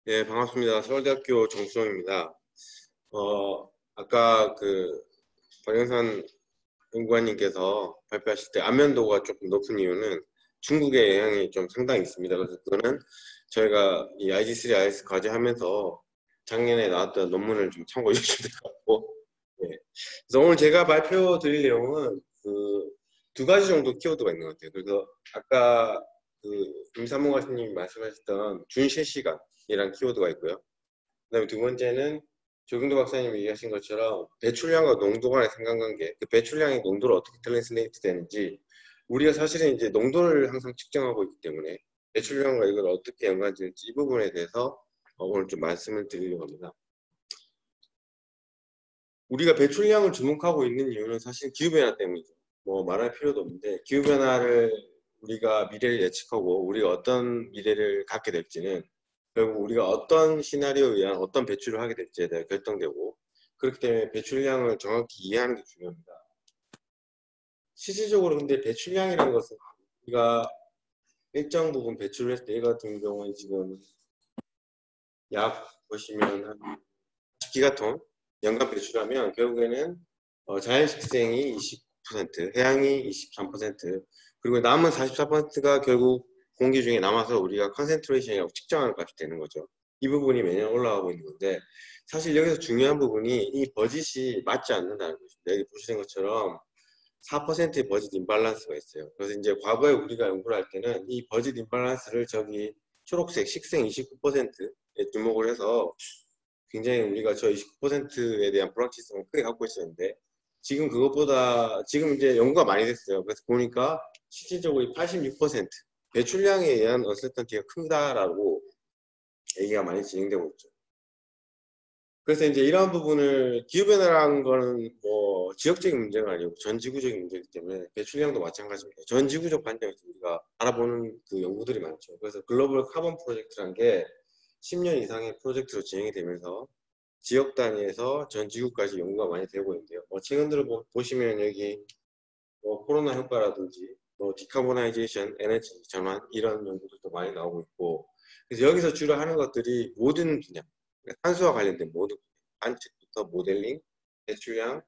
네, 반갑습니다. 서울대학교 정수영입니다. 아까 박영선 연구관님께서 발표하실 때 안면도가 조금 높은 이유는 중국의 영향이 좀 상당히 있습니다. 그래서 그거는 저희가 이 IG3, IS 과제하면서 작년에 나왔던 논문을 좀 참고해 주시면 될 것 같고, 네. 그래서 오늘 제가 발표 드릴 내용은 두 가지 정도 키워드가 있는 것 같아요. 그래서 아까 임삼호 가수님이 말씀하셨던 준실시간이라는 키워드가 있고요. 그다음에 두 번째는 조경도 박사님이 얘기하신 것처럼 배출량과 농도 간의 상관관계, 그 배출량의 농도를 어떻게 트랜슬레이트 되는지 우리가 사실은 이제 농도를 항상 측정하고 있기 때문에 배출량과 이걸 어떻게 연관지는지 이 부분에 대해서 오늘 좀 말씀을 드리려고 합니다. 우리가 배출량을 주목하고 있는 이유는 사실 기후변화 때문이죠. 뭐 말할 필요도 없는데 기후변화를 우리가 미래를 예측하고 우리가 어떤 미래를 갖게 될지는 결국 우리가 어떤 시나리오에 의한 어떤 배출을 하게 될지에 대해 결정되고, 그렇기 때문에 배출량을 정확히 이해하는 게 중요합니다. 실질적으로 근데 배출량이라는 것은 우리가 일정 부분 배출을 했을 때 이 같은 경우는 지금 약 보시면 한 10기가톤 연간 배출하면 결국에는 자연식생이 20%, 해양이 23%, 그리고 남은 44%가 결국 공기 중에 남아서 우리가 컨센트레이션이라고 측정하는 값이 되는 거죠. 이 부분이 매년 올라가고 있는 건데, 사실 여기서 중요한 부분이 이 버짓이 맞지 않는다는 것입니다. 여기 보시는 것처럼 4%의 버짓 임밸런스가 있어요. 그래서 이제 과거에 우리가 연구를 할 때는 이 버짓 임밸런스를 저기 초록색 식생 29%에 주목을 해서 굉장히 우리가 저 29%에 대한 불확실성을 크게 갖고 있었는데, 지금 그것보다 지금 이제 연구가 많이 됐어요. 그래서 보니까 실질적으로 이 86% 배출량에 의한 언설턴티가 크다라고 얘기가 많이 진행되고 있죠. 그래서 이제 이러한 부분을, 기후변화라는 거는 뭐 지역적인 문제가 아니고 전 지구적인 문제이기 때문에 배출량도 마찬가지입니다. 전 지구적 관점에서 우리가 알아보는 그 연구들이 많죠. 그래서 글로벌 카본 프로젝트라는 게 10년 이상의 프로젝트로 진행이 되면서 지역 단위에서 전 지구까지 연구가 많이 되고 있는데요. 최근 들어 보시면 여기 코로나 효과라든지 디카보나이제이션, 에너지 전환 이런 연구들도 많이 나오고 있고, 그래서 여기서 주로 하는 것들이 모든 분야, 그러니까 탄소와 관련된 모든 분야, 관측부터 모델링, 배출량,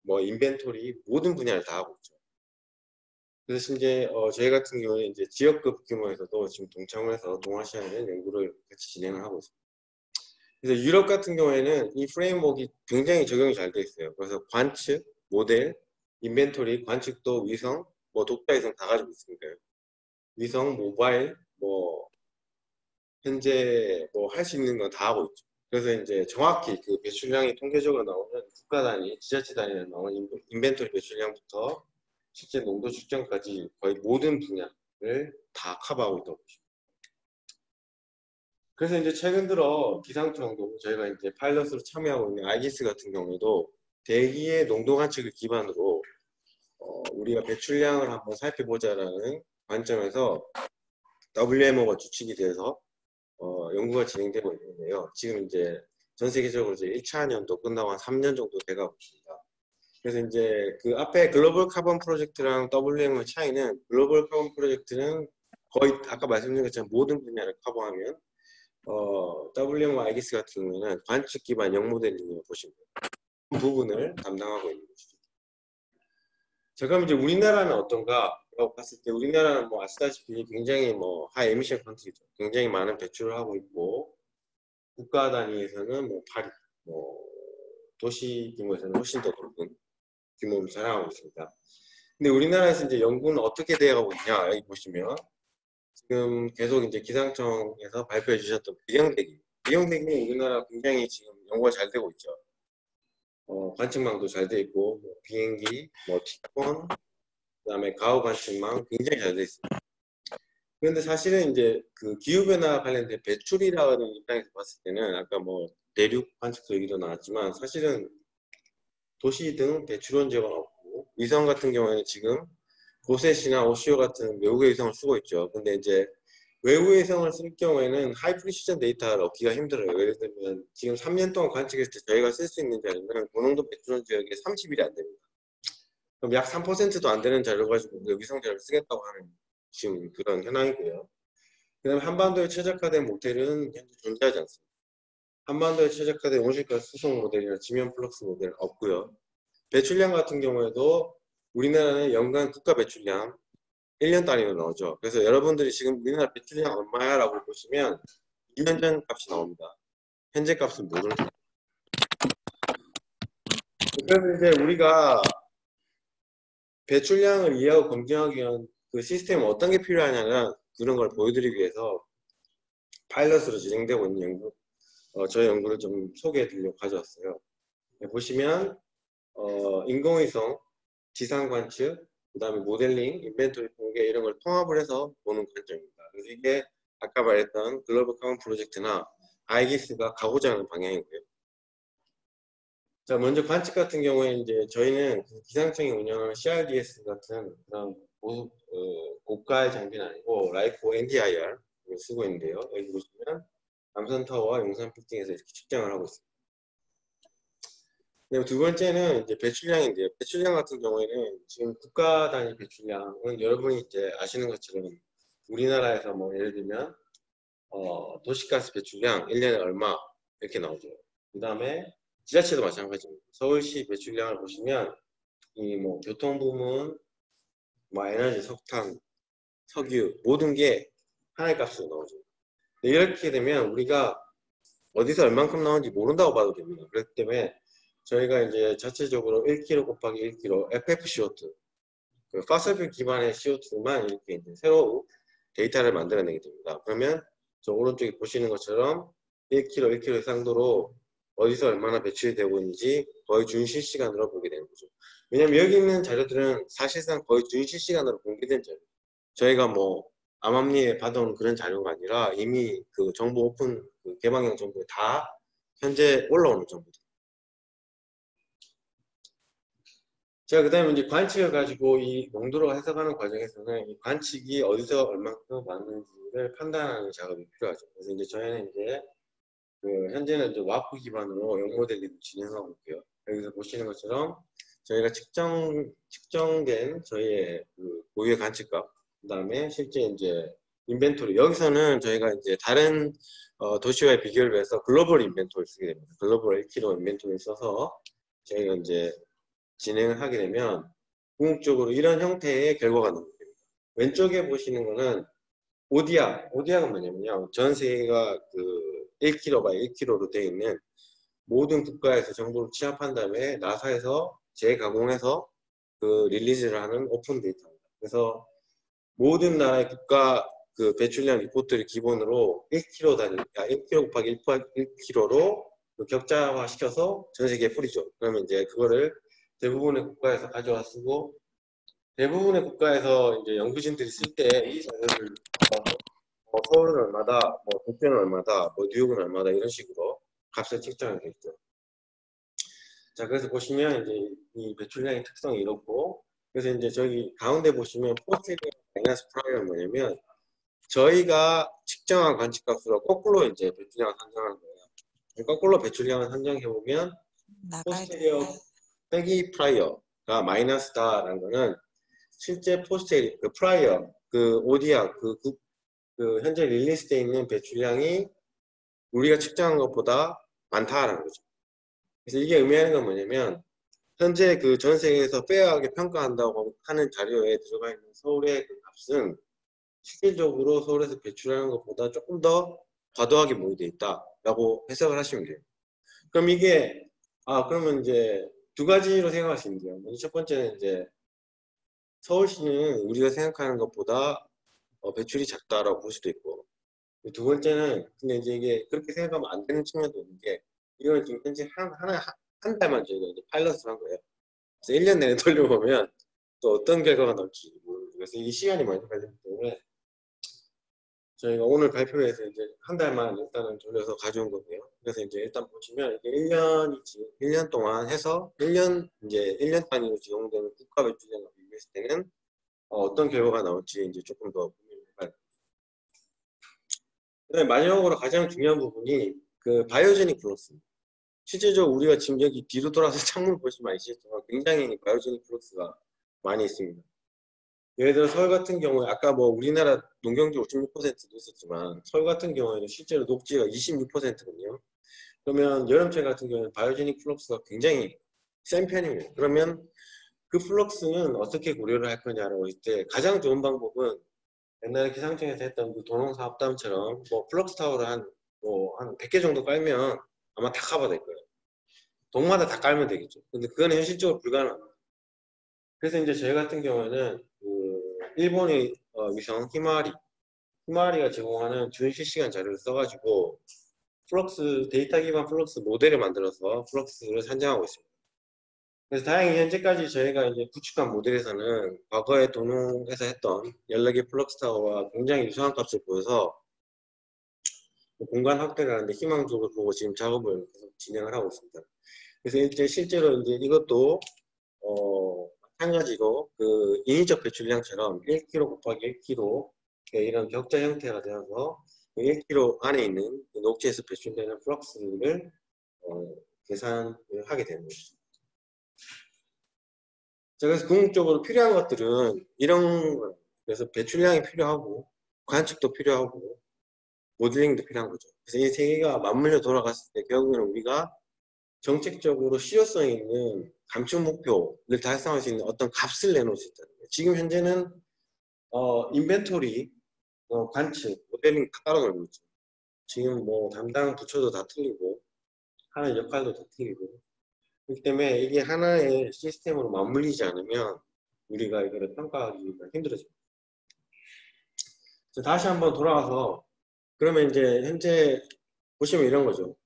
인벤토리 모든 분야를 다 하고 있죠. 그래서 이제 저희 같은 경우에 이제 지역급 규모에서도 지금 동참을 해서 동아시아에 연구를 같이 진행을 하고 있습니다. 그래서 유럽 같은 경우에는 이 프레임워크가 굉장히 적용이 잘 돼 있어요. 그래서 관측, 모델, 인벤토리, 관측도 위성, 독자 위성 다 가지고 있으니까 위성, 모바일, 현재 할 수 있는 건 다 하고 있죠. 그래서 이제 정확히 그 배출량이 통계적으로 나오는 국가 단위, 지자체 단위로 나오는 인벤토리 배출량부터 실제 농도 측정까지 거의 모든 분야를 다 커버하고 있다고 보시면. 그래서 이제 최근 들어 기상청도 저희가 이제 파일럿으로 참여하고 있는 아이기스 같은 경우에도 대기의 농도 관측을 기반으로 우리가 배출량을 한번 살펴보자라는 관점에서 WMO가 주축이 돼서 연구가 진행되고 있는데요. 지금 이제 전 세계적으로 이제 1차 년도 끝나고 한 3년 정도 돼가고 있습니다. 그래서 이제 그 앞에 글로벌 카본 프로젝트랑 WMO의 차이는, 글로벌 카본 프로젝트는 거의 아까 말씀드린 것처럼 모든 분야를 커버하면 WMO 아이기스 같은 경우에는 관측 기반 영모델링을 보시면 그 부분을 담당하고 있는 것이죠. 자, 그럼 이제 우리나라는 어떤가라고 봤을 때, 우리나라는 아시다시피 굉장히 하이 에미션 컨트리죠. 굉장히 많은 배출을 하고 있고, 국가 단위에서는 8위, 도시 규모에서는 훨씬 더 높은 규모를 자랑하고 있습니다. 근데 우리나라에서 이제 연구는 어떻게 되어가고 있냐, 여기 보시면 지금 계속 이제 기상청에서 발표해 주셨던 비경대기 우리나라 굉장히 지금 연구가 잘 되고 있죠. 관측망도 잘 돼 있고, 비행기, 티콘, 그다음에 가후 관측망 굉장히 잘 돼 있습니다. 그런데 사실은 이제 그 기후변화 관련된 배출이라는 입장에서 봤을 때는 아까 대륙 관측소 얘기도 나왔지만 사실은 도시 등 배출원 지역은 없고, 위성 같은 경우에는 지금 고셋이나 오시오 같은 외국의 위성을 쓰고 있죠. 근데 이제 외국의 위성을 쓸 경우에는 하이 프리시전 데이터를 얻기가 힘들어요. 예를 들면 지금 3년 동안 관측했을 때 저희가 쓸 수 있는 자료는 고농도 배출원 지역에 30일이 안 됩니다. 그럼 약 3%도 안 되는 자료 가지고 위성 자료를 쓰겠다고 하는 지금 그런 현황이고요. 그다음에 한반도에 최적화된 모델은 현재 존재하지 않습니다. 한반도에 최적화된 온실가스 수송 모델이나 지면 플럭스 모델은 없고요. 배출량 같은 경우에도 우리나라는 연간 국가 배출량 1년 단위로 나오죠. 그래서 여러분들이 지금 우리나라 배출량 얼마야 라고 보시면 1년 전 값이 나옵니다. 현재 값은 모르죠. 그래서 이제 우리가 배출량을 이해하고 검증하기 위한 그 시스템은 어떤 게 필요하냐면 그런 걸 보여드리기 위해서 파일럿으로 진행되고 있는 연구, 저희 연구를 좀 소개해 드리려고 가져왔어요. 보시면 인공위성, 지상 관측, 그 다음에 모델링, 인벤토리 통계 이런 걸 통합을 해서 보는 관점입니다. 그래서 이게 아까 말했던 글로벌 카본 프로젝트나 아이기스가 가고자 하는 방향이고요. 자, 먼저 관측 같은 경우에 이제 저희는 기상청이 운영하는 CRDS 같은 그런 고가의 장비는 아니고 라이코 NDIR 을 쓰고 있는데요. 여기 보시면 남산타워와 용산 빌딩에서 이렇게 측정을 하고 있습니다. 두 번째는 이제 배출량인데요. 배출량 같은 경우에는 지금 국가 단위 배출량은 여러분이 이제 아시는 것처럼 우리나라에서 뭐 예를 들면 도시가스 배출량 1년에 얼마 이렇게 나오죠. 그 다음에 지자체도 마찬가지입니다. 서울시 배출량을 보시면 이 뭐 교통부문, 뭐 에너지, 석탄, 석유 모든 게 하나의 값으로 나오죠. 이렇게 되면 우리가 어디서 얼만큼 나오는지 모른다고 봐도 됩니다. 그렇기 때문에 저희가 이제 자체적으로 1kg 곱하기 1kg FFCO2 그 파설뷰 기반의 CO2만 이렇게 이제 새로 데이터를 만들어내게 됩니다. 그러면 저 오른쪽에 보시는 것처럼 1kg, 1kg 상도로 어디서 얼마나 배출이 되고 있는지 거의 준실시간으로 보게 되는 거죠. 왜냐면 여기 있는 자료들은 사실상 거의 준실시간으로 공개된 자료. 저희가 뭐 암암리에 받아온 그런 자료가 아니라 이미 그 정보 오픈 그 개방형 정보에 다 현재 올라오는 정보들. 자, 그 다음에 이제 관측을 가지고 이 농도를 해석하는 과정에서는 이 관측이 어디서 얼만큼 맞는지를 판단하는 작업이 필요하죠. 그래서 이제 저희는 이제 현재는 이제 와프 기반으로 영 모델링을 진행하고 있고요. 여기서 보시는 것처럼 저희가 측정된 저희의 그 고유의 관측값, 그 다음에 실제 이제 인벤토리. 여기서는 저희가 이제 다른 도시와의 비교를 해서 글로벌 인벤토리를 쓰게 됩니다. 글로벌 1kg 인벤토리를 써서 저희가 이제 진행을 하게 되면 궁극적으로 이런 형태의 결과가 나옵니다. 왼쪽에 보시는 거는 오디아가 뭐냐면요. 전 세계가 그 1kg by 1kg로 되어 있는 모든 국가에서 정보를 취합한 다음에 나사에서 재가공해서 그 릴리즈를 하는 오픈 데이터입니다. 그래서 모든 나라의 국가 그 배출량 리포트를 기본으로 1kg 단위, 1kg 곱하기 1kg로 그 격자화 시켜서 전 세계에 뿌리죠. 그러면 이제 그거를 대부분의 국가에서 가져와 쓰고 대부분의 국가에서 이제 연구진들이 쓸 때 이 자료를 서울은 얼마다, 뭐 도쿄는 얼마다, 뭐 뉴욕은 얼마다 이런 식으로 값을 측정하게 되죠. 자, 그래서 보시면 이제 이 배출량의 특성이 이렇고, 그래서 이제 저기 가운데 보시면 포스테리어 마이너스 프라이어는 뭐냐면 저희가 측정한 관측값으로 거꾸로 이제 배출량을 산정하는 거예요. 거꾸로 배출량을 산정해 보면 포스테리어 빼기 프라이어가 마이너스다라는 거는 실제 포스테리어 그 프라이어 그 오디아 그 현재 릴리스되어 있는 배출량이 우리가 측정한 것보다 많다라는 거죠. 그래서 이게 의미하는 건 뭐냐면 현재 그 전 세계에서 페어하게 평가한다고 하는 자료에 들어가 있는 서울의 그 값은 실질적으로 서울에서 배출하는 것보다 조금 더 과도하게 모이되어 있다라고 해석을 하시면 돼요. 그럼 이게 그러면 이제 두 가지로 생각할 수 있는데요. 먼저 첫 번째는 이제 서울시는 우리가 생각하는 것보다 배출이 작다라고 볼 수도 있고, 두 번째는 근데 이제 이게 그렇게 생각하면 안 되는 측면도 있는 게 이거는 지금 현재 한 달만 저희가 이제 파일럿을 한 거예요. 그래서 1년 내내 돌려보면 또 어떤 결과가 나올지 모르겠어요. 그래서 이 시간이 많이 걸리기 때문에 저희가 오늘 발표회에서 이제 한 달만 일단은 돌려서 가져온 건데요. 그래서 이제 일단 보시면 이게 1년 동안 해서 1년 단위로 적용되는 국가 배출량과 비교했을 때는 어떤 결과가 나올지 이제 조금 더 고민을 해봐요. 그다음에 마지막으로 가장 중요한 부분이 그 바이오제닉 플러스. 실제적으로 우리가 지금 여기 뒤로 돌아서 창문을 보시면 아시겠지만 굉장히 바이오제닉 플러스가 많이 있습니다. 예를 들어 서울 같은 경우에 아까 뭐 우리나라 농경지 56%도 있었지만 서울 같은 경우에는 실제로 녹지가 26%거든요. 그러면 여름철 같은 경우는 바이오제닉 플럭스가 굉장히 센 편입니다. 그러면 그 플럭스는 어떻게 고려를 할 거냐라고 할 때 가장 좋은 방법은 옛날에 기상청에서 했던 그 도농사업다운처럼 뭐 플럭스 타워를 한 100개 정도 깔면 아마 다 커버될 거예요. 동마다 다 깔면 되겠죠. 근데 그건 현실적으로 불가능합니다. 그래서 이제 저희 같은 경우에는 그 일본의 위성 히마와리가 제공하는 준실시간 자료를 써가지고 플럭스 데이터 기반 플럭스 모델을 만들어서 플럭스를 산정하고 있습니다. 그래서 다행히 현재까지 저희가 이제 구축한 모델에서는 과거에 도농에서 했던 여러 개 플럭스 타워와 굉장히 유사한 값을 보여서 공간 확대를 하는데 희망적으로 보고 지금 작업을 계속 진행을 하고 있습니다. 그래서 이제 실제로 이제 이것도 마찬가지로 그 인위적 배출량처럼 1kg 곱하기 1kg 이런 격자 형태가 되어서 1kg 안에 있는 녹지에서 배출되는 플럭스를 계산을 하게 되는 것이죠. 그래서 궁극적으로 필요한 것들은 이런 거, 그래서 배출량이 필요하고 관측도 필요하고 모델링도 필요한 거죠. 그래서 이 세 개가 맞물려 돌아갔을 때 결국에는 우리가 정책적으로 실효성 있는 감축 목표를 달성할 수 있는 어떤 값을 내놓을 수 있다는 거예요. 지금 현재는 인벤토리, 관측, 모델링 다 따로 놀고 있죠. 지금 뭐 담당 부처도 다 틀리고 하는 역할도 다 틀리고 그렇기 때문에 이게 하나의 시스템으로 맞물리지 않으면 우리가 이거를 평가하기가 힘들어집니다. 다시 한번 돌아와서 그러면 이제 현재 보시면 이런 거죠.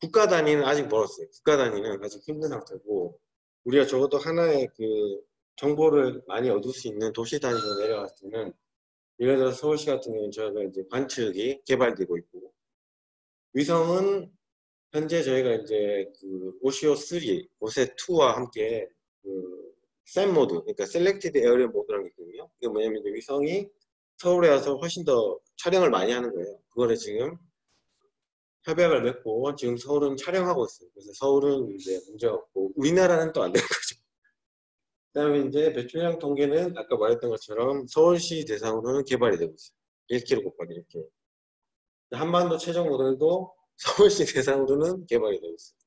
국가 단위는 아직 멀었어요. 국가 단위는 아직 힘든 상태고 우리가 적어도 하나의 그 정보를 많이 얻을 수 있는 도시 단위로 내려갔을 때는 예를 들어서 서울시 같은 경우는 저희가 이제 관측이 개발되고 있고 위성은 현재 저희가 이제 그 오시오 3, 오셋 2와 함께 그 샘 모드, 그러니까 셀렉티드 에어리어 모드라는 게 있거든요. 이게 뭐냐면 이제 위성이 서울에 와서 훨씬 더 촬영을 많이 하는 거예요. 그거를 지금 협약을 맺고 지금 서울은 촬영하고 있어요. 그래서 서울은 이제 문제가 없고 우리나라는 또 안 되는 거죠. 그다음에 이제 배출량 통계는 아까 말했던 것처럼 서울시 대상으로는 개발이 되고 있어요. 1km 곱하기 이렇게. 한반도 최종 모델도 서울시 대상으로는 개발이 되고 있어요.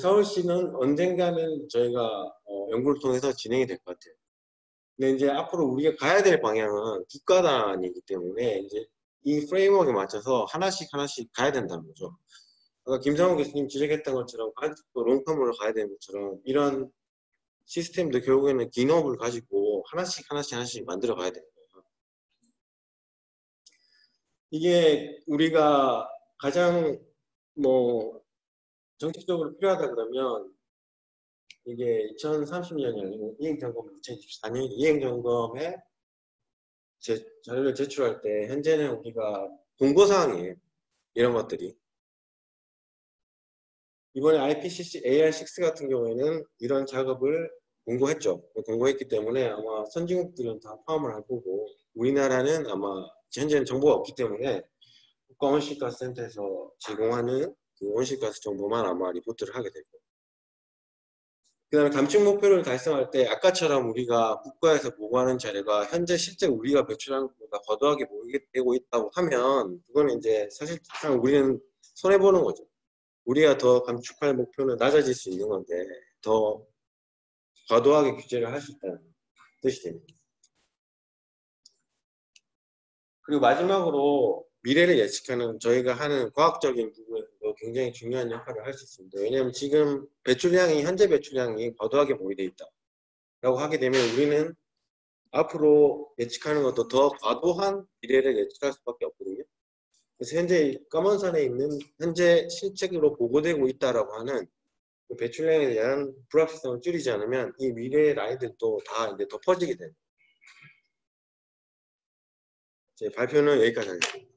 서울시는 언젠가는 저희가 연구를 통해서 진행이 될 것 같아요. 근데 이제 앞으로 우리가 가야 될 방향은 국가 단위이기 때문에 이제 이 프레임워크에 맞춰서 하나씩 가야 된다는 거죠. 아까 김상훈 교수님 지적했던 것처럼 관측도 롱텀으로 가야 되는 것처럼 이런 시스템도 결국에는 기업을 가지고 하나씩 만들어 가야 되는 거예요. 이게 우리가 가장 뭐 정책적으로 필요하다 그러면 이게 2030년이 아니고 이행점검 2024년 이행점검에 자료를 제출할 때 현재는 우리가 공고사항이에요. 이런 것들이. 이번에 IPCC AR6 같은 경우에는 이런 작업을 공고했죠. 공고했기 때문에 아마 선진국들은 다 포함을 할 거고 우리나라는 아마 현재는 정보가 없기 때문에 국가온실가스센터에서 제공하는 그 온실가스 정보만 아마 리포트를 하게 될 거예요. 그 다음에 감축 목표를 달성할 때 아까처럼 우리가 국가에서 보고하는 자료가 현재 실제 우리가 배출한 것보다 과도하게 보이고 있다고 하면 그거는 이제 사실상 우리는 손해보는 거죠. 우리가 더 감축할 목표는 낮아질 수 있는 건데 더 과도하게 규제를 할 수 있다는 뜻이 됩니다. 그리고 마지막으로 미래를 예측하는 저희가 하는 과학적인 부분에서도 굉장히 중요한 역할을 할 수 있습니다. 왜냐하면 지금 현재 배출량이 과도하게 보이돼 있다 라고 하게 되면 우리는 앞으로 예측하는 것도 더 과도한 미래를 예측할 수밖에 없거든요. 그래서 현재 검은선에 있는 현재 실책으로 보고되고 있다라고 하는 그 배출량에 대한 불확실성을 줄이지 않으면 이 미래의 라인들도 다 이제 덮어지게 됩니다. 제 발표는 여기까지 하겠습니다.